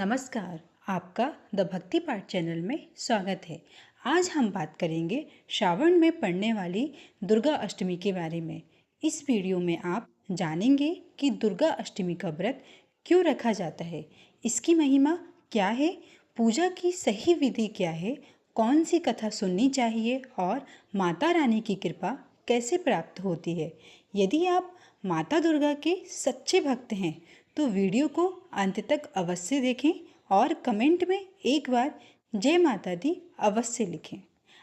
नमस्कार, आपका द भक्ति पाठ चैनल में स्वागत है। आज हम बात करेंगे श्रावण में पड़ने वाली दुर्गा अष्टमी के बारे में। इस वीडियो में आप जानेंगे कि दुर्गा अष्टमी का व्रत क्यों रखा जाता है, इसकी महिमा क्या है, पूजा की सही विधि क्या है, कौन सी कथा सुननी चाहिए और माता रानी की कृपा कैसे प्राप्त होती है। यदि आप माता दुर्गा के सच्चे भक्त हैं तो वीडियो को अंत तक अवश्य देखें और कमेंट में एक बार जय माता दी अवश्य लिखें।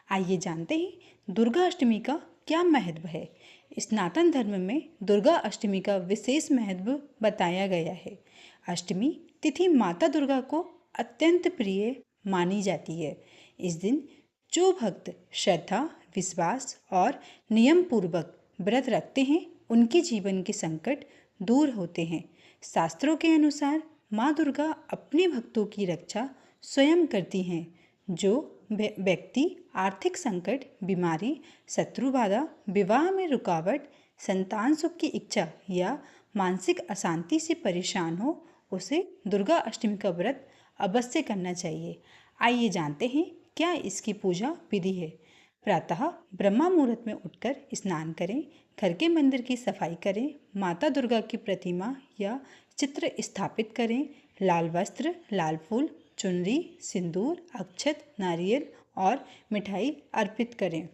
आइए जानते हैं दुर्गा अष्टमी का क्या महत्व है। सनातन धर्म में दुर्गा अष्टमी का विशेष महत्व बताया गया है। अष्टमी तिथि माता दुर्गा को अत्यंत प्रिय मानी जाती है। इस दिन जो भक्त श्रद्धा, विश्वास और नियम पूर्वक व्रत रखते हैं उनके जीवन के संकट दूर होते हैं। शास्त्रों के अनुसार माँ दुर्गा अपने भक्तों की रक्षा स्वयं करती हैं। जो व्यक्ति आर्थिक संकट, बीमारी, शत्रु बाधा, विवाह में रुकावट, संतान सुख की इच्छा या मानसिक अशांति से परेशान हो, उसे दुर्गा अष्टमी का व्रत अवश्य करना चाहिए। आइए जानते हैं क्या इसकी पूजा विधि है। प्रातः ब्रह्मा मुहूर्त में उठकर स्नान करें, घर के मंदिर की सफाई करें, माता दुर्गा की प्रतिमा या चित्र स्थापित करें, लाल वस्त्र, लाल फूल, चुनरी, सिंदूर, अक्षत, नारियल और मिठाई अर्पित करें।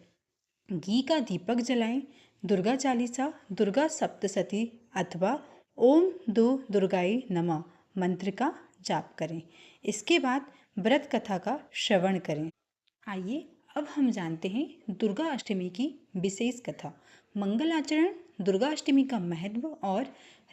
घी का दीपक जलाएं, दुर्गा चालीसा, दुर्गा सप्तशती अथवा ओम दो दुर्गाई नमः मंत्र का जाप करें। इसके बाद व्रत कथा का श्रवण करें। आइए अब हम जानते हैं दुर्गा अष्टमी की विशेष कथा। मंगलाचरण, दुर्गा अष्टमी का महत्व और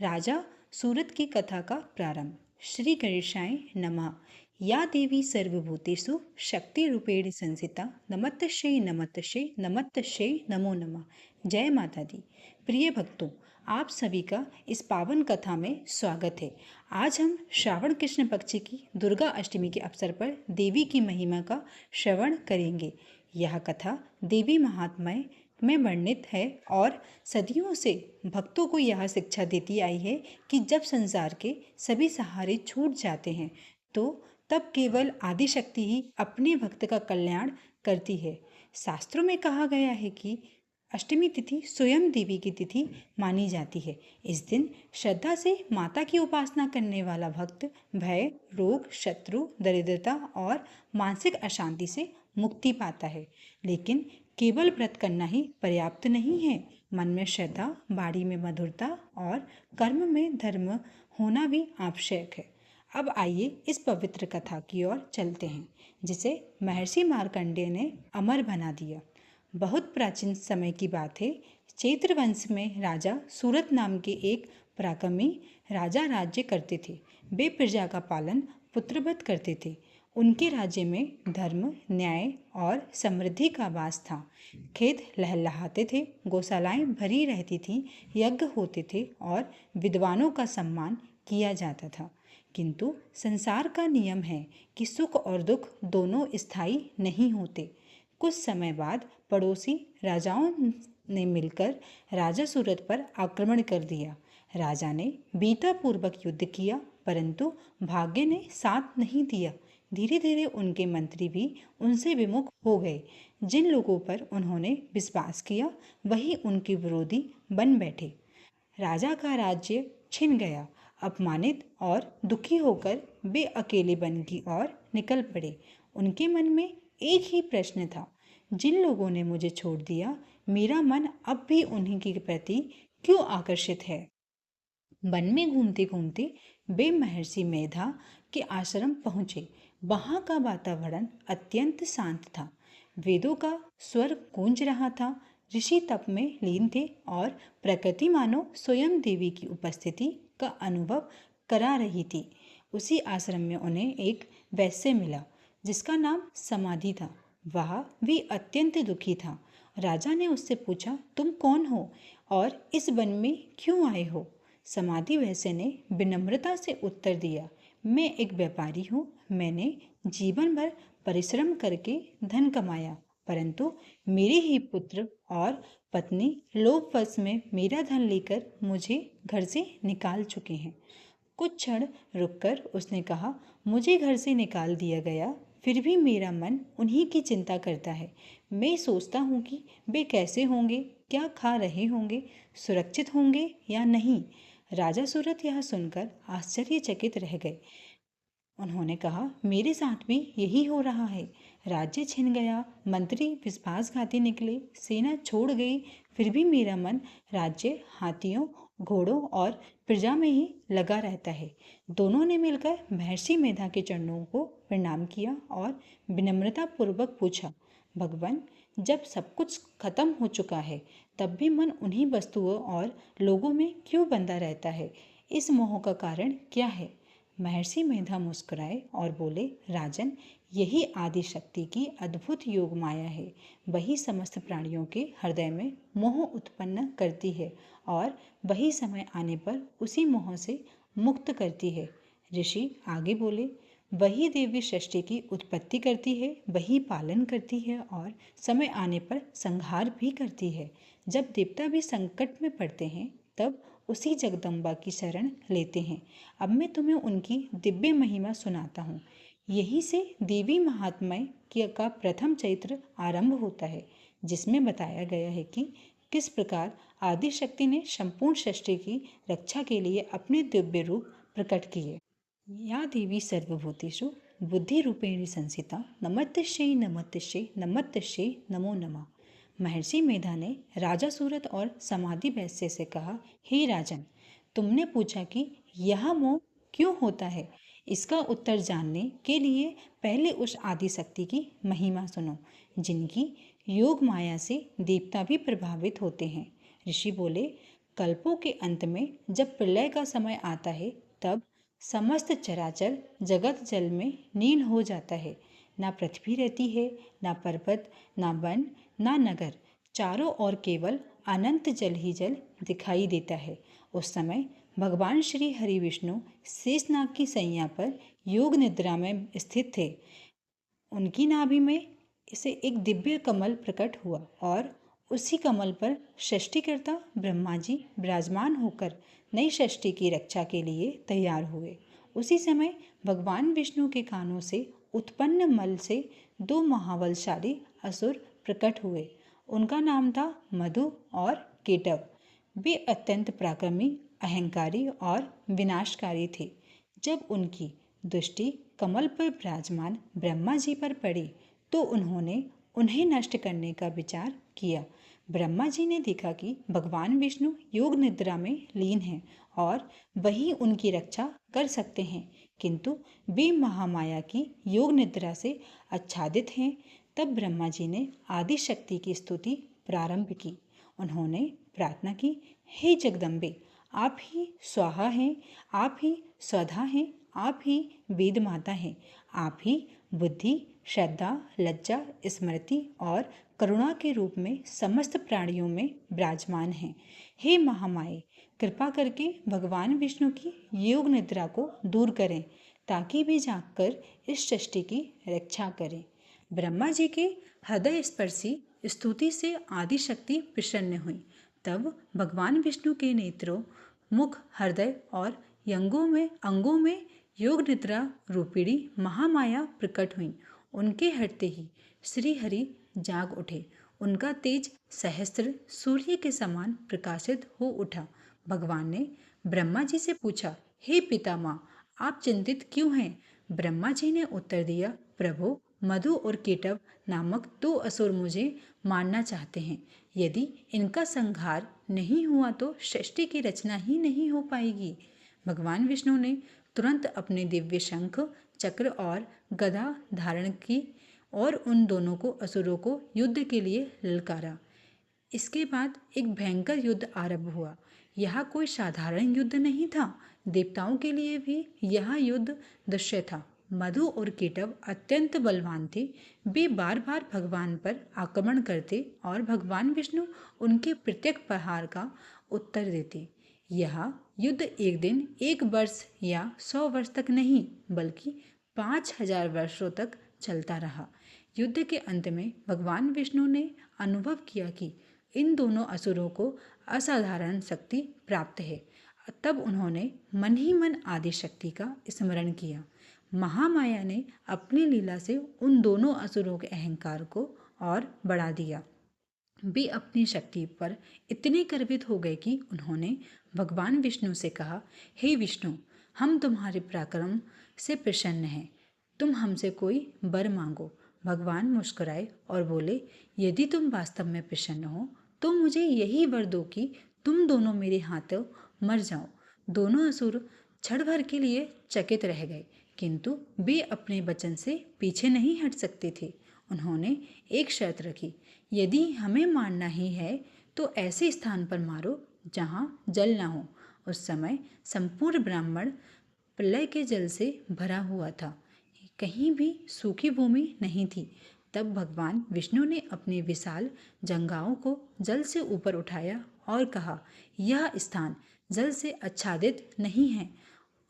राजा सूरत की कथा का प्रारंभ। श्री गणेशाय नमः। या देवी सर्वभूतेषु शक्ति रूपेण संस्थिता नमस्तस्यै नमस्तस्यै नमस्तस्यै नमो नमः। जय माता दी। प्रिय भक्तों, आप सभी का इस पावन कथा में स्वागत है। आज हम श्रावण कृष्ण पक्ष की दुर्गा अष्टमी के अवसर पर देवी की महिमा का श्रवण करेंगे। यह कथा देवी महात्म्य में वर्णित है और सदियों से भक्तों को यह शिक्षा देती आई है कि जब संसार के सभी सहारे छूट जाते हैं तो तब केवल आदिशक्ति ही अपने भक्त का कल्याण करती है। शास्त्रों में कहा गया है कि अष्टमी तिथि स्वयं देवी की तिथि मानी जाती है। इस दिन श्रद्धा से माता की उपासना करने वाला भक्त भय, रोग, शत्रु, दरिद्रता और मानसिक अशांति से मुक्ति पाता है। लेकिन केवल व्रत करना ही पर्याप्त नहीं है। मन में श्रद्धा, वाणी में मधुरता और कर्म में धर्म होना भी आवश्यक है। अब आइए इस पवित्र कथा की ओर चलते हैं जिसे महर्षि मार्कंडेय ने अमर बना दिया। बहुत प्राचीन समय की बात है। चैत्र वंश में राजा सूरत नाम के एक पराक्रमी राजा राज्य करते थे। वे प्रजा का पालन पुत्रवत करते थे। उनके राज्य में धर्म, न्याय और समृद्धि का वास था। खेत लहलहाते थे, गौशालाएं भरी रहती थीं, यज्ञ होते थे और विद्वानों का सम्मान किया जाता था। किंतु संसार का नियम है कि सुख और दुख दोनों स्थायी नहीं होते। कुछ समय बाद पड़ोसी राजाओं ने मिलकर राजा सूरत पर आक्रमण कर दिया। राजा ने वीरतापूर्वक युद्ध किया, परंतु भाग्य ने साथ नहीं दिया। धीरे धीरे उनके मंत्री भी उनसे विमुख हो गए। जिन लोगों पर उन्होंने विश्वास किया वही उनके विरोधी बन बैठे। राजा का राज्य छिन गया। अपमानित और दुखी होकर वे अकेले वन की ओर निकल पड़े। उनके मन में एक ही प्रश्न था, जिन लोगों ने मुझे छोड़ दिया, मेरा मन अब भी उन्हीं के प्रति क्यों आकर्षित है। वन में घूमते घूमते वे महर्षि मेधा के आश्रम पहुँचे। वहाँ का वातावरण अत्यंत शांत था। वेदों का स्वर गूंज रहा था। ऋषि तप में लीन थे और प्रकृति मानो स्वयं देवी की उपस्थिति का अनुभव करा रही थी। उसी आश्रम में उन्हें एक वैश्य मिला जिसका नाम समाधि था। वह भी अत्यंत दुखी था। राजा ने उससे पूछा, तुम कौन हो और इस वन में क्यों आए हो। समाधि वैश्य ने विनम्रता से उत्तर दिया, मैं एक व्यापारी हूँ। मैंने जीवन भर परिश्रम करके धन कमाया, परंतु मेरे ही पुत्र और पत्नी लोभवश में मेरा धन लेकर मुझे घर से निकाल चुके हैं। कुछ क्षण रुककर उसने कहा, मुझे घर से निकाल दिया गया, फिर भी मेरा मन उन्हीं की चिंता करता है। मैं सोचता हूँ कि वे कैसे होंगे, क्या खा रहे होंगे, सुरक्षित होंगे या नहीं। राजा सूरत यह सुनकर आश्चर्यचकित रह गए। उन्होंने कहा, मेरे साथ भी यही हो रहा है। राज्य छिन गया, मंत्री विश्वासघाती निकले, सेना छोड़ गई, फिर भी मेरा मन राज्य, हाथियों, घोड़ों और प्रजा में ही लगा रहता है। दोनों ने मिलकर महर्षि मेधा के चरणों को प्रणाम किया और विनम्रता पूर्वक पूछा, भगवान, जब सब कुछ खत्म हो चुका है, तब भी मन उन्हीं वस्तुओं और लोगों में क्यों बंधा रहता है? इस मोह का कारण क्या है? महर्षि मेधा मुस्कुराए और बोले, राजन, यही आदि शक्ति की अद्भुत योग माया है। वही समस्त प्राणियों के हृदय में मोह उत्पन्न करती है और वही समय आने पर उसी मोह से मुक्त करती है। ऋषि आगे बोले, वही देवी सृष्टि की उत्पत्ति करती है, वही पालन करती है और समय आने पर संहार भी करती है। जब देवता भी संकट में पड़ते हैं, तब उसी जगदम्बा की शरण लेते हैं। अब मैं तुम्हें उनकी दिव्य महिमा सुनाता हूँ। यहीं से देवी महात्म्य का प्रथम चरित्र आरंभ होता है, जिसमें बताया गया है कि किस प्रकार आदि शक्ति ने संपूर्ण सृष्टि की रक्षा के लिए अपने दिव्य रूप प्रकट किए। या देवी सर्वभूतेषु बुद्धि रूपेण संस्थिता नमस्तस्यै नमस्तस्यै नमस्तस्यै नमो नमः। महर्षि मेधा ने राजा सूरत और समाधि वैश्य से कहा, हे राजन, तुमने पूछा कि यह मोह क्यों होता है। इसका उत्तर जानने के लिए पहले उस आदि शक्ति की महिमा सुनो, जिनकी योग माया से देवता भी प्रभावित होते हैं। ऋषि बोले, कल्पों के अंत में जब प्रलय का समय आता है, तब समस्त चराचर जगत जल में लीन हो जाता है। ना पृथ्वी रहती है, ना पर्वत, ना वन, ना नगर, चारों ओर केवल अनंत जल ही जल दिखाई देता है। उस समय भगवान श्री हरि विष्णु शेषनाग की सैया पर योग निद्रा में स्थित थे। उनकी नाभि में इसे एक दिव्य कमल प्रकट हुआ और उसी कमल पर सृष्टिकर्ता ब्रह्मा जी विराजमान होकर नई सृष्टि की रक्षा के लिए तैयार हुए। उसी समय भगवान विष्णु के कानों से उत्पन्न मल से दो महाबलशाली असुर प्रकट हुए। उनका नाम था मधु और केटव। वे अत्यंत पराक्रमी, अहंकारी और विनाशकारी थे। जब उनकी दृष्टि कमल पर विराजमान ब्रह्मा जी पर पड़ी, तो उन्होंने उन्हें नष्ट करने का विचार किया। ब्रह्मा जी ने देखा कि भगवान विष्णु योग निद्रा में लीन हैं और वही उनकी रक्षा कर सकते हैं, किंतु वे महामाया की योग निद्रा से आच्छादित हैं। तब ब्रह्मा जी ने आदि शक्ति की स्तुति प्रारंभ की। उन्होंने प्रार्थना की, हे जगदम्बे, आप ही स्वाहा हैं, आप ही स्वधा हैं, आप ही वेद माता हैं, आप ही बुद्धि, श्रद्धा, लज्जा, स्मृति और करुणा के रूप में समस्त प्राणियों में विराजमान हैं। हे महामाये, कृपा करके भगवान विष्णु की योग निद्रा को दूर करें, ताकि वे जागकर इस सृष्टि की रक्षा करें। ब्रह्मा जी के हृदय स्पर्शी स्तुति से आदि शक्ति प्रसन्न हुई। तब भगवान विष्णु के नेत्रों, मुख, हृदय और अंगों में योग निद्रा रूपिणी महामाया प्रकट हुई। उनके हटते ही श्री हरि जाग उठे। उनका तेज सहस्त्र सूर्य के समान प्रकाशित हो उठा। भगवान ने ब्रह्मा जी से पूछा, हे पितामह, आप चिंतित क्यों हैं? ब्रह्मा जी ने उत्तर दिया, प्रभु, मधु और केटव नामक दो असुर मुझे मारना चाहते हैं। यदि इनका संहार नहीं हुआ तो सृष्टि की रचना ही नहीं हो पाएगी। भगवान विष्णु ने तुरंत अपने दिव्य शंख, चक्र और गदा धारण की और उन दोनों को असुरों को युद्ध के लिए ललकारा। इसके बाद एक भयंकर युद्ध आरंभ हुआ। यह कोई साधारण युद्ध नहीं था। देवताओं के लिए भी यह युद्ध दृश्य था। मधु और केटव अत्यंत बलवान थे। वे बार बार भगवान पर आक्रमण करते और भगवान विष्णु उनके प्रत्येक प्रहार का उत्तर देते। यह युद्ध एक दिन, एक वर्ष या 100 वर्ष तक नहीं, बल्कि 5000 वर्षों तक चलता रहा। युद्ध के अंत में भगवान विष्णु ने अनुभव किया कि इन दोनों असुरों को असाधारण शक्ति प्राप्त है। तब उन्होंने मन ही मन आदिशक्ति का स्मरण किया। महामाया ने अपनी लीला से उन दोनों असुरों के अहंकार को और बढ़ा दिया। वे अपनी शक्ति पर इतने गर्वित हो गए कि उन्होंने भगवान विष्णु से कहा, हे विष्णु, हम तुम्हारे पराक्रम से प्रसन्न हैं, तुम हमसे कोई वर मांगो। भगवान मुस्कुराए और बोले, यदि तुम वास्तव में प्रसन्न हो तो मुझे यही वर दो कि तुम दोनों मेरे हाथों मर जाओ। दोनों असुर क्षण भर के लिए चकित रह गए, किंतु वे अपने वचन से पीछे नहीं हट सकते थे। उन्होंने एक शर्त रखी, यदि हमें मारना ही है तो ऐसे स्थान पर मारो जहाँ जल ना हो। उस समय संपूर्ण ब्राह्मण प्रलय के जल से भरा हुआ था, कहीं भी सूखी भूमि नहीं थी। तब भगवान विष्णु ने अपने विशाल जंघाओं को जल से ऊपर उठाया और कहा, यह स्थान जल से आच्छादित नहीं है।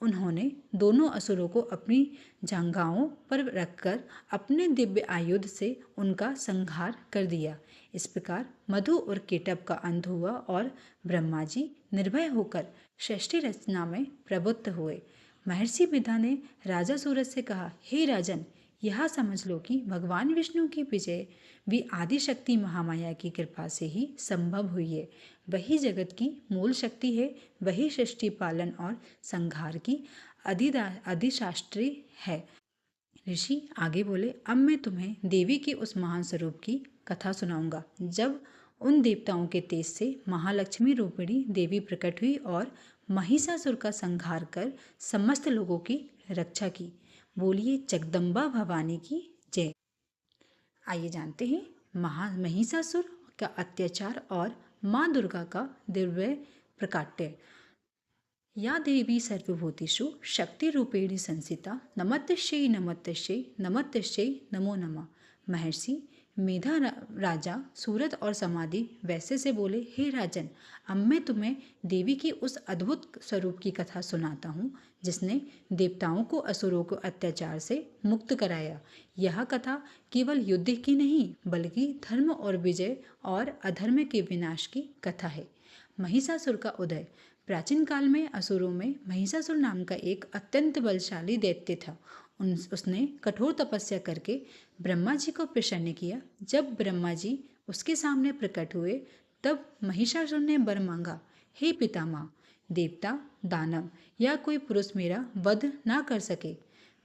उन्होंने दोनों असुरों को अपनी जंघाओं पर रखकर अपने दिव्य आयुध से उनका संहार कर दिया। इस प्रकार मधु और केटव का अंत हुआ और ब्रह्मा जी निर्भय होकर सृष्टि रचना में प्रवृत्त हुए। महर्षि विदा ने राजा सूरज से कहा, हे राजन, यह समझ लो कि भगवान विष्णु की विजय भी आदिशक्ति महामाया की कृपा से ही संभव हुई है। वही जगत की मूल शक्ति है, वही सृष्टि पालन और संहार की अधिशास्त्री है। ऋषि आगे बोले, अब मैं तुम्हें देवी के उस महान स्वरूप की कथा सुनाऊंगा, जब उन देवताओं के तेज से महालक्ष्मी रूपिणी देवी प्रकट हुई और महिषासुर का संहार कर समस्त लोगों की रक्षा की। बोलिए जगदम्बा भवानी की जय। आइए जानते हैं महिषासुर का अत्याचार और माँ दुर्गा का दिव्य प्रकाट्य। या देवी सर्वभूतिषु शक्ति रूपेण संसिता नमस्तस्यै नमस्तस्यै नमस्तस्यै नमो नमः। महर्षि मेधा राजा सूरत और समाधि वैसे से बोले, हे राजन, अब मैं तुम्हें देवी की उस अद्भुत स्वरूप की कथा सुनाता हूँ जिसने देवताओं को असुरों को अत्याचार से मुक्त कराया। यह कथा केवल युद्ध की नहीं बल्कि धर्म और विजय और अधर्म के विनाश की कथा है। महिषासुर का उदय। प्राचीन काल में असुरों में महिषासुर नाम का एक अत्यंत बलशाली दैत्य था। उसने कठोर तपस्या करके ब्रह्मा जी को प्रसन्न किया। जब ब्रह्मा जी उसके सामने प्रकट हुए तब महिषासुर ने वर मांगा, हे पितामह, देवता, दानव या कोई पुरुष मेरा वध ना कर सके।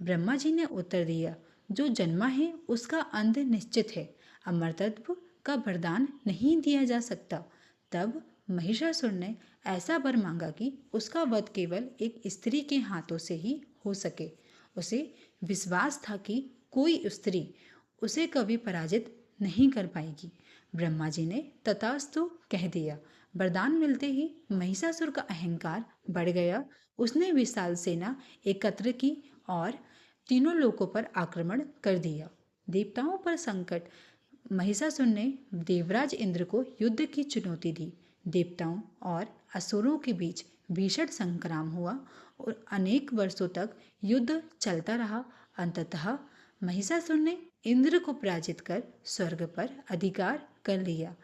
ब्रह्मा जी ने उत्तर दिया, जो जन्मा है उसका अंत निश्चित है, अमरतत्व का वरदान नहीं दिया जा सकता। तब महिषासुर ने ऐसा वर मांगा कि उसका वध केवल एक स्त्री के हाथों से ही हो सके। उसे विश्वास था कि कोई स्त्री उसे कभी पराजित नहीं कर पाएगी। ब्रह्मा जी ने तथास्तु कह दिया। वरदान मिलते ही महिषासुर का अहंकार बढ़ गया। उसने विशाल सेना एकत्र की और तीनों लोकों पर आक्रमण कर दिया। देवताओं पर संकट। महिषासुर ने देवराज इंद्र को युद्ध की चुनौती दी। देवताओं और असुरों के बीच भीषण संग्राम हुआ और अनेक वर्षों तक युद्ध चलता रहा। अंततः महिषासुर ने इंद्र को पराजित कर स्वर्ग पर अधिकार कर लिया।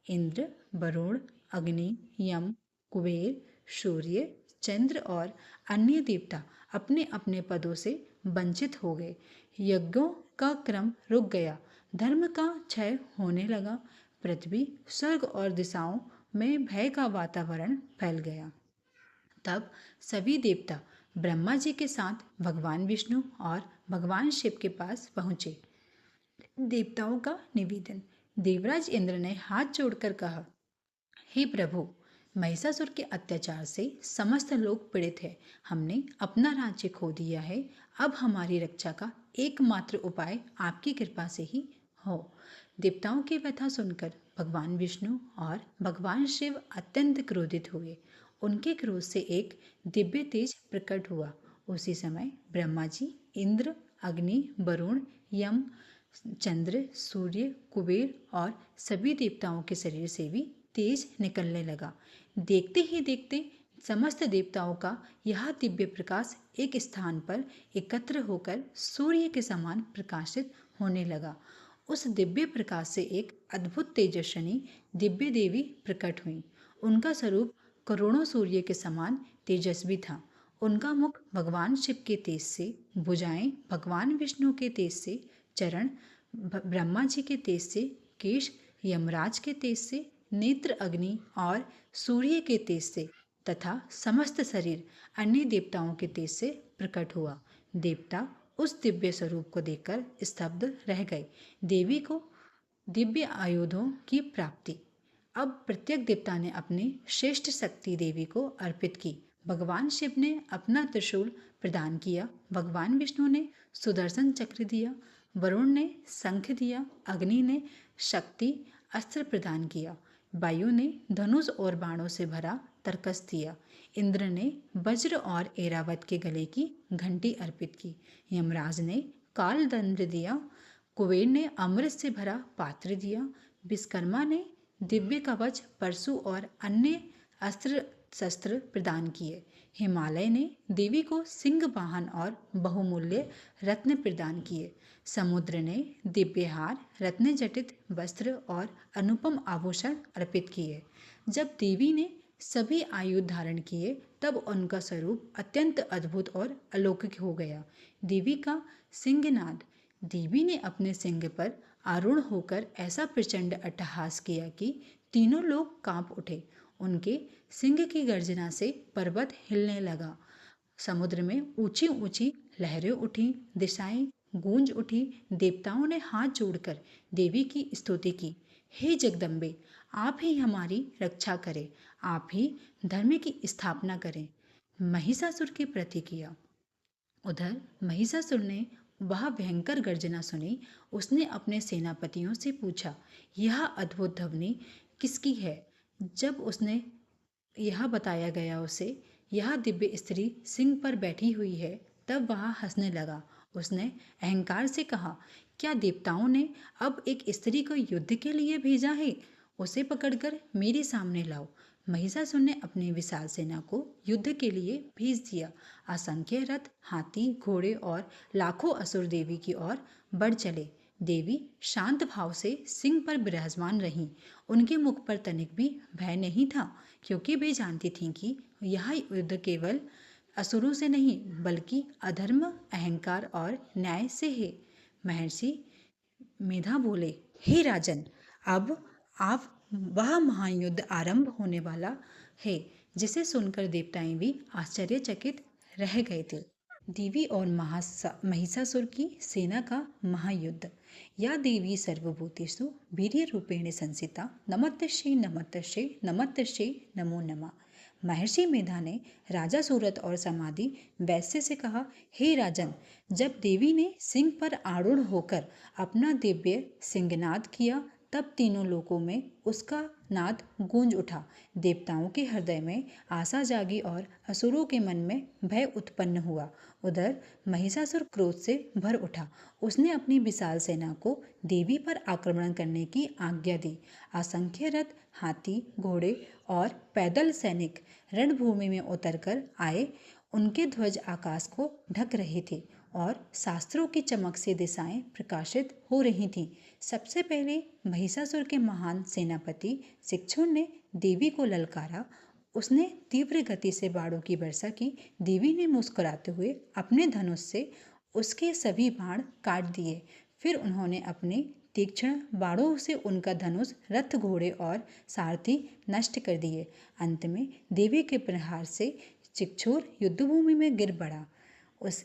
इंद्र, वरुण, अग्नि, यम, कुबेर, सूर्य, चंद्र और अन्य देवता अपने अपने पदों से वंचित हो गए। यज्ञों का क्रम रुक गया। धर्म का क्षय होने लगा। पृथ्वी, स्वर्ग और दिशाओं में भय का वातावरण फैल गया। तब सभी देवता ब्रह्मा जी के साथ भगवान विष्णु और भगवान शिव के पास पहुँचे। देवताओं का निवेदन। देवराज इंद्र ने हाथ जोड़कर कहा, हे प्रभु, महिषासुर के अत्याचार से समस्त लोग पीड़ित हैं। हमने अपना राज्य खो दिया है। अब हमारी रक्षा का एकमात्र उपाय आपकी कृपा से ही हो। देवताओं की व्यथा सुनकर भगवान विष्णु और भगवान शिव अत्यंत क्रोधित हुए। उनके क्रोध से एक दिव्य तेज प्रकट हुआ। उसी समय ब्रह्मा जी, इंद्र, अग्नि, वरुण, यम, चंद्र, सूर्य, कुबेर और सभी देवताओं के शरीर से भी तेज निकलने लगा। देखते ही देखते समस्त देवताओं का यह दिव्य प्रकाश एक स्थान पर एकत्र होकर सूर्य के समान प्रकाशित होने लगा। उस दिव्य प्रकाश से एक अद्भुत तेजस्विनी दिव्य देवी प्रकट हुई। उनका स्वरूप करोड़ों सूर्य के समान तेजस्वी था। उनका मुख भगवान शिव के तेज से, भुजाएं भगवान विष्णु के तेज से, चरण ब्रह्मा जी के तेज से, केश यमराज के तेज से, नेत्र अग्नि और सूर्य के तेज से तथा समस्त शरीर अन्य देवताओं के तेज से प्रकट हुआ। देवता उस दिव्य स्वरूप को देखकर स्तब्ध रह गए। देवी को दिव्य आयुधों की प्राप्ति। अब प्रत्येक देवता ने अपनी श्रेष्ठ शक्ति देवी को अर्पित की। भगवान शिव ने अपना त्रिशूल प्रदान किया, भगवान विष्णु ने सुदर्शन चक्र दिया, वरुण ने शंख दिया, अग्नि ने शक्ति अस्त्र प्रदान किया, वायु ने धनुष और बाणों से भरा तरकस दिया, इंद्र ने वज्र और ऐरावत के गले की घंटी अर्पित की, यमराज ने काल दंड दिया, कुबेर ने अमृत से भरा पात्र दिया, विश्वकर्मा ने दिव्य कवच, परशु और अन्य अस्त्र शस्त्र प्रदान किए। हिमालय ने देवी को सिंह वाहन और बहुमूल्य रत्न प्रदान किए। समुद्र ने दिव्य हार, रत्न जटित वस्त्र और अनुपम आभूषण अर्पित किए। जब देवी ने सभी आयुध धारण किए तब उनका स्वरूप अत्यंत अद्भुत और अलौकिक हो गया। देवी का सिंहनाद। देवी ने अपने सिंह पर आरूढ़ होकर ऐसा प्रचंड अट्टहास किया कि तीनों लोग कांप उठे। उनके सिंह की गर्जना से पर्वत हिलने लगा, समुद्र में ऊंची ऊंची लहरें उठी, दिशाएं गूंज उठी। देवताओं ने हाथ जोड़कर देवी की स्तुति की। हे जगदम्बे, आप ही हमारी रक्षा करें, आप ही धर्म की स्थापना करें। महिषासुर की प्रतिक्रिया। उधर महिषासुर ने वह भयंकर गर्जना सुनी। उसने अपने सेनापतियों से पूछा, यह अद्भुत ध्वनि किसकी है? जब उसने यह बताया गया उसे, यह दिव्य स्त्री सिंह पर बैठी हुई है, तब वह हंसने लगा। उसने अहंकार से कहा, क्या देवताओं ने अब एक स्त्री को युद्ध के लिए भेजा है? उसे पकड़कर मेरे सामने लाओ। महिषासुर ने अपनी विशाल सेना को युद्ध के लिए भेज दिया। असंख्य रथ, हाथी, घोड़े और लाखों असुर देवी की ओर बढ़ चले। देवी शांत भाव से सिंह पर विराजमान रहीं। उनके मुख पर तनिक भी भय नहीं था, क्योंकि वे जानती थीं कि यह युद्ध केवल असुरों से नहीं बल्कि अधर्म, अहंकार और न्याय से है। महर्षि मेधा बोले, हे राजन, अब आप वह महायुद्ध आरंभ होने वाला है जिसे सुनकर देवताएं भी आश्चर्यचकित रह गए थे। देवी और महिषासुर की सेना का महायुद्ध। या देवी सर्वभूतेषु वीर्यरूपेण संस्थिता नमस्तस्यै नमस्तस्यै नमस्तस्यै नमो नमः। महर्षि मेधा ने राजा सूरत और समाधि वैश्य से कहा, हे राजन, जब देवी ने सिंह पर आरूढ़ होकर अपना दिव्य सिंहनाद किया तब तीनों लोकों में उसका नाद गूंज उठा। देवताओं के हृदय में आशा जागी और असुरों के मन में भय उत्पन्न हुआ। उधर महिषासुर क्रोध से भर उठा। उसने अपनी विशाल सेना को देवी पर आक्रमण करने की आज्ञा दी। असंख्य रथ, हाथी, घोड़े और पैदल सैनिक रणभूमि में उतरकर आए। उनके ध्वज आकाश को ढक रहे थे और शास्त्रों की चमक से दिशाएं प्रकाशित हो रही थीं। सबसे पहले महिषासुर के महान सेनापति शिक्षुर ने देवी को ललकारा। उसने तीव्र गति से बाणों की वर्षा की। देवी ने मुस्कुराते हुए अपने धनुष से उसके सभी बाण काट दिए। फिर उन्होंने अपने तीक्ष्ण बाणों से उनका धनुष, रथ, घोड़े और सारथी नष्ट कर दिए। अंत में देवी के प्रहार से शिक्षुर युद्धभूमि में गिर पड़ा।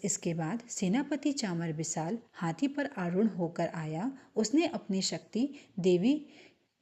इसके बाद सेनापति चामर विशाल हाथी पर आरूढ़ होकर आया। उसने अपनी शक्ति देवी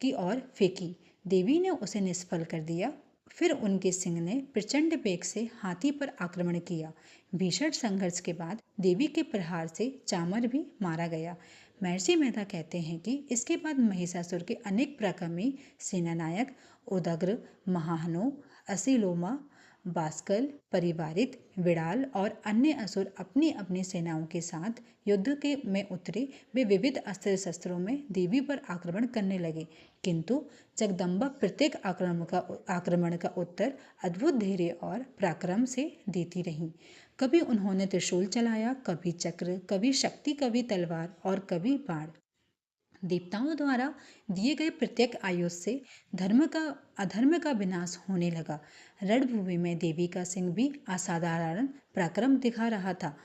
की ओर फेंकी। देवी ने उसे निष्फल कर दिया। फिर उनके सिंह ने प्रचंड वेग से हाथी पर आक्रमण किया। भीषण संघर्ष के बाद देवी के प्रहार से चामर भी मारा गया। महर्षि मेधा कहते हैं कि इसके बाद महिषासुर के अनेक पराक्रमी सेनानायक उदग्र, महाहनो, असिलोमा, बास्कल, परिवारित, विड़ाल और अन्य असुर अपनी अपनी सेनाओं के साथ युद्ध के में उतरे। वे विविध अस्त्र शस्त्रों में देवी पर आक्रमण करने लगे, किंतु जगदम्बा प्रत्येक आक्रमण का उत्तर अद्भुत धैर्य और पराक्रम से देती रहीं। कभी उन्होंने त्रिशूल चलाया, कभी चक्र, कभी शक्ति, कभी तलवार और कभी बाण। देवताओं द्वारा दिए गए प्रत्येक आयुष से धर्म का अधर्म का विनाश होने लगा। रणभूमि में देवी का सिंह भी असाधारण पराक्रम दिखा रहा था।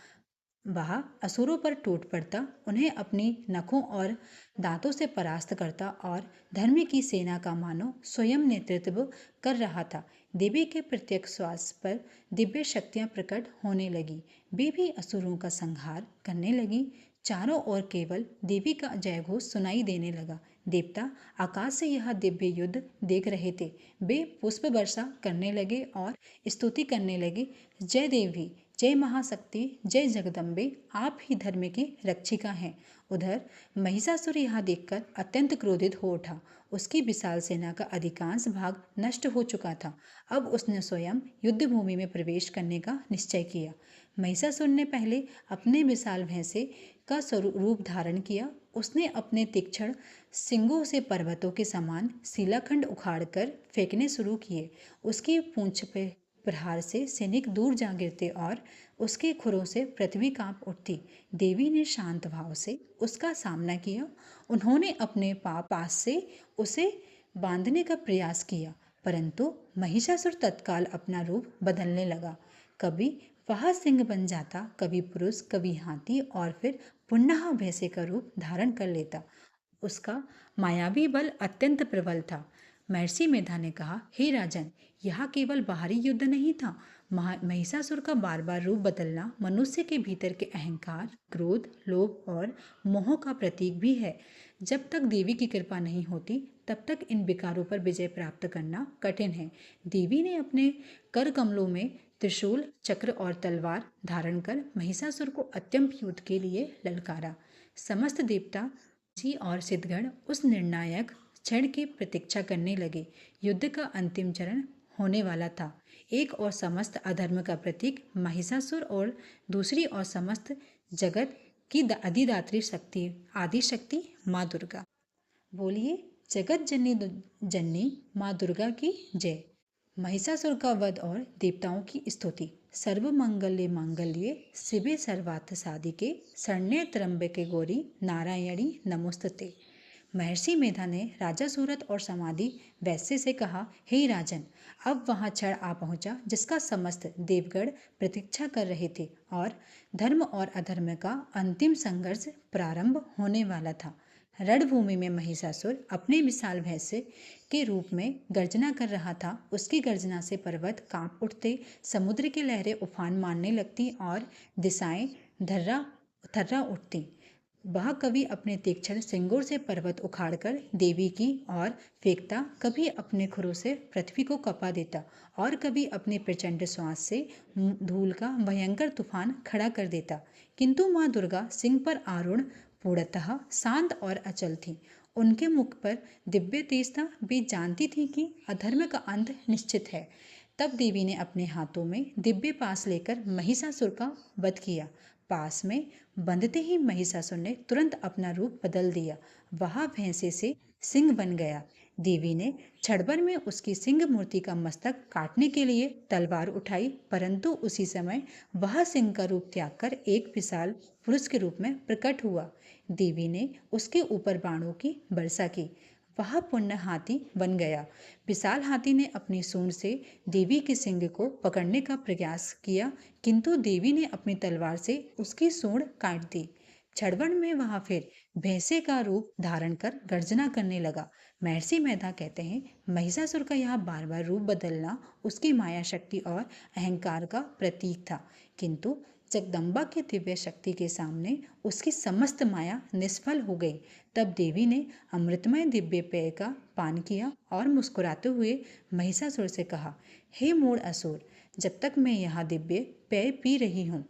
वह असुरों पर टूट पड़ता, उन्हें अपनी नखों और दांतों से परास्त करता और धर्म की सेना का मानो स्वयं नेतृत्व कर रहा था। देवी के प्रत्येक श्वास पर दिव्य शक्तियां प्रकट होने लगी। वे भी असुरों का संहार करने लगी। चारों ओर केवल देवी का जयघोष सुनाई देने लगा। देवता आकाश से यह दिव्य युद्ध देख रहे थे। वे पुष्प वर्षा करने लगे और स्तुति करने लगे। जय देवी, जय महाशक्ति, जय जगदम्बे, आप ही धर्म की रक्षिका हैं। उधर महिषासुर यह देखकर अत्यंत क्रोधित हो उठा। उसकी विशाल सेना का अधिकांश भाग नष्ट हो चुका था। अब उसने स्वयं युद्ध भूमि में प्रवेश करने का निश्चय किया। महिषासुर ने पहले अपने विशाल भैंसे का रूप धारण किया। उसने अपने तीक्ष्ण सिंगों से पर्वतों के समान शिलाखंड उखाड़कर फेंकने शुरू किए। उसकी पूंछ पे प्रहार से सैनिक दूर जा गिरते और उसके खुरों से पृथ्वी कांप उठती। देवी ने शांत भाव से उसका सामना किया। उन्होंने अपने पास से उसे बांधने का प्रयास किया, परंतु महिषासुर तत्काल अपना रूप बदलने लगा। कभी वह सिंह बन जाता, कभी पुरुष, कभी हाथी और फिर पुनः वैसे का रूप धारण कर लेता। उसका मायावी बल अत्यंत प्रबल था। महर्षि मेधा ने कहा, हे राजन, यह केवल बाहरी युद्ध नहीं था। महिषासुर का बार बार रूप बदलना मनुष्य के भीतर के अहंकार, क्रोध, लोभ और मोह का प्रतीक भी है। जब तक देवी की कृपा नहीं होती तब तक इन विकारों पर विजय प्राप्त करना कठिन है। देवी ने अपने कर कमलों में त्रिशूल, चक्र और तलवार धारण कर महिषासुर को अत्यंत युद्ध के लिए ललकारा। समस्त देवता जी और सिद्धगण उस निर्णायक क्षण की प्रतीक्षा करने लगे। युद्ध का अंतिम चरण होने वाला था। एक और समस्त अधर्म का प्रतीक महिषासुर और दूसरी ओर समस्त जगत की अधिदात्री शक्ति, आदि शक्ति माँ दुर्गा। बोलिए जगत जननी जननी माँ दुर्गा की जय। महिषासुर का वध और देवताओं की स्तुति। सर्व मंगल्ये मांगल्ये शिवे सर्वार्थ साधिके शरण्ये त्र्यंबके गौरी नारायणी नमोस्तुते। महर्षि मेधा ने राजा सूरत और समाधि वैश्य से कहा, हे राजन, अब वहाँ क्षण आ पहुँचा जिसका समस्त देवगण प्रतीक्षा कर रहे थे और धर्म और अधर्म का अंतिम संघर्ष प्रारंभ होने वाला था। रणभूमि में महिषासुर अपने विशाल भैंसे के रूप में गर्जना कर रहा था। उसकी गर्जना से पर्वत कांप उठते, समुद्र की लहरें उफान मारने लगती और दिशाएं थर्रा उठती। वह कभी अपने तीक्ष्ण सिंगों से पर्वत उखाड़कर देवी की ओर फेंकता, कभी अपने खुरों से पृथ्वी को कपा देता और कभी अपने प्रचंड श्वास से धूल का भयंकर तूफान खड़ा कर देता। किंतु माँ दुर्गा सिंह पर आरूढ़ पूर्णतः शांत और अचल थी। उनके मुख पर दिव्य तेज था। वे जानती थी कि अधर्म का अंत निश्चित है। तब देवी ने अपने हाथों में दिव्य पास लेकर महिषासुर का वध किया। पास में बंधते ही महिषासुर ने तुरंत अपना रूप बदल दिया। वह भैंसे से सिंह बन गया। देवी ने क्षणभर में उसकी सिंह मूर्ति का मस्तक काटने के लिए तलवार उठाई, परंतु उसी समय वह सिंह का रूप त्याग कर एक विशाल पुरुष के रूप में प्रकट हुआ। देवी ने उसके ऊपर बाणों की वर्षा की। वह पुण्य हाथी बन गया। विशाल हाथी ने अपनी सूंड से देवी के सिंह को पकड़ने का प्रयास किया, किंतु देवी ने अपनी तलवार से उसकी सूंड काट दी। क्षणभर में वह फिर भैंसे का रूप धारण कर गर्जना करने लगा। महर्षि मेधा कहते हैं, महिषासुर का यह बार बार रूप बदलना उसकी माया शक्ति और अहंकार का प्रतीक था, किंतु जगदम्बा की दिव्य शक्ति के सामने उसकी समस्त माया निष्फल हो गई। तब देवी ने अमृतमय दिव्य पेय का पान किया और मुस्कुराते हुए महिषासुर से कहा, हे मूढ़ असुर, जब तक मैं यहाँ दिव्य पेय पी रही हूँ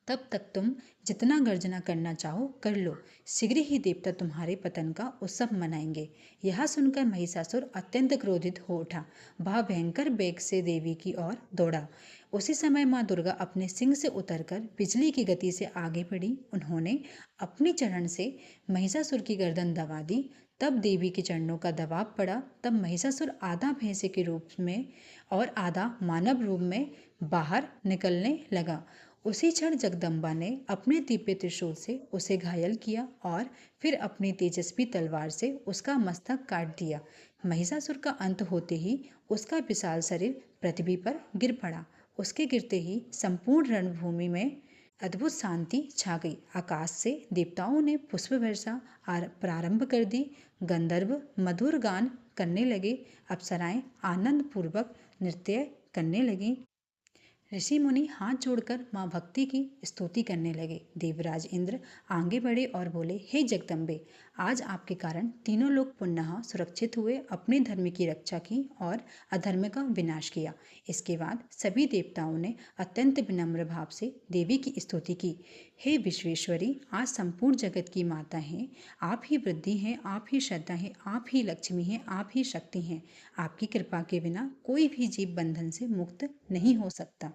तब तक तुम जितना गर्जना करना चाहो कर लो। शीघ्र ही देवता तुम्हारे पतन का उत्सव मनाएंगे। यह सुनकर महिषासुर अत्यंत क्रोधित हो उठा। वह भयंकर वेग से देवी की ओर दौड़ा। उसी समय माँ दुर्गा अपने सिंह से उतरकर बिजली की गति से आगे बढ़ी। उन्होंने अपनी चरण से महिषासुर की गर्दन दबा दी। तब देवी के चरणों का दबाव पड़ा। तब महिषासुर आधा भैंसे के रूप में और आधा मानव रूप में बाहर निकलने लगा। उसी क्षण जगदम्बा ने अपने दिव्य त्रिशूल से उसे घायल किया और फिर अपनी तेजस्वी तलवार से उसका मस्तक काट दिया। महिषासुर का अंत होते ही उसका विशाल शरीर पृथ्वी पर गिर पड़ा। उसके गिरते ही संपूर्ण रणभूमि में अद्भुत शांति छा गई। आकाश से देवताओं ने पुष्प वर्षा प्रारंभ कर दी। गंधर्व मधुर गान करने लगे। अप्सराएं आनंद पूर्वक नृत्य करने लगीं। ऋषि मुनि हाथ जोड़कर माँ भक्ति की स्तुति करने लगे। देवराज इंद्र आगे बढ़े और बोले, हे जगदम्बे, आज आपके कारण तीनों लोग पुनः सुरक्षित हुए, अपने धर्म की रक्षा की और अधर्म का विनाश किया। इसके बाद सभी देवताओं ने अत्यंत विनम्र भाव से देवी की स्तुति की। हे विश्वेश्वरी, आज संपूर्ण जगत की माता हैं। आप ही वृद्धि हैं, आप ही श्रद्धा हैं, आप ही लक्ष्मी हैं, आप ही शक्ति हैं। आपकी कृपा के बिना कोई भी जीव बंधन से मुक्त नहीं हो सकता।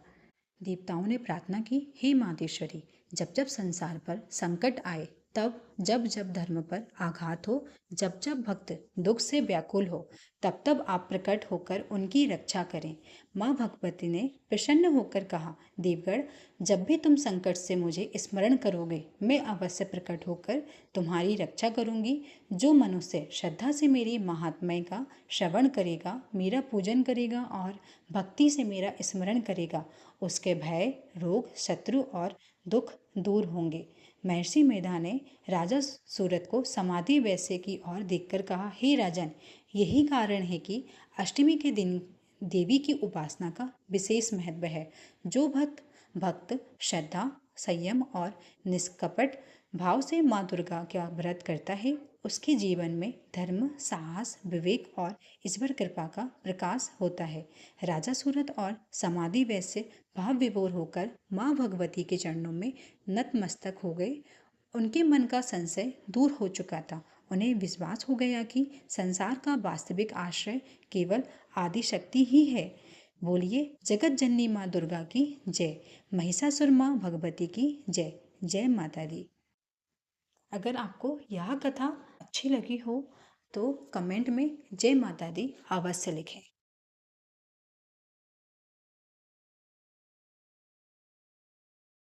देवताओं ने प्रार्थना की, हे मातेश्वरी, जब जब संसार पर संकट आए, तब जब जब धर्म पर आघात हो, जब जब भक्त दुख से व्याकुल हो, तब तब आप प्रकट होकर उनकी रक्षा करें। माँ भगवती ने प्रसन्न होकर कहा, देवगण, जब भी तुम संकट से मुझे स्मरण करोगे, मैं अवश्य प्रकट होकर तुम्हारी रक्षा करूंगी। जो मनुष्य श्रद्धा से मेरी महात्म्य का श्रवण करेगा, मेरा पूजन करेगा और भक्ति से मेरा स्मरण करेगा, उसके भय, रोग, शत्रु और दुख दूर होंगे। महर्षि मेधा ने राजा सूरत को समाधि वैसे की ओर देखकर कहा, हे राजन, यही कारण है कि अष्टमी के दिन देवी की उपासना का विशेष महत्व है। जो भक्त श्रद्धा, संयम और निष्कपट भाव से माँ दुर्गा का व्रत करता है, उसके जीवन में धर्म, साहस, विवेक और ईश्वर कृपा का प्रकाश होता है। राजा सूरत और समाधि वैसे भाव विभोर होकर माँ भगवती के चरणों में नतमस्तक हो गए। उनके मन का संशय दूर हो चुका था। उन्हें विश्वास हो गया कि संसार का वास्तविक आश्रय केवल आदिशक्ति ही है। बोलिए, जगत जननी माँ दुर्गा की जय। महिषासुर माँ भगवती की जय। जय माता दी। अगर आपको यह कथा अच्छी लगी हो तो कमेंट में जय माता दी अवश्य लिखें।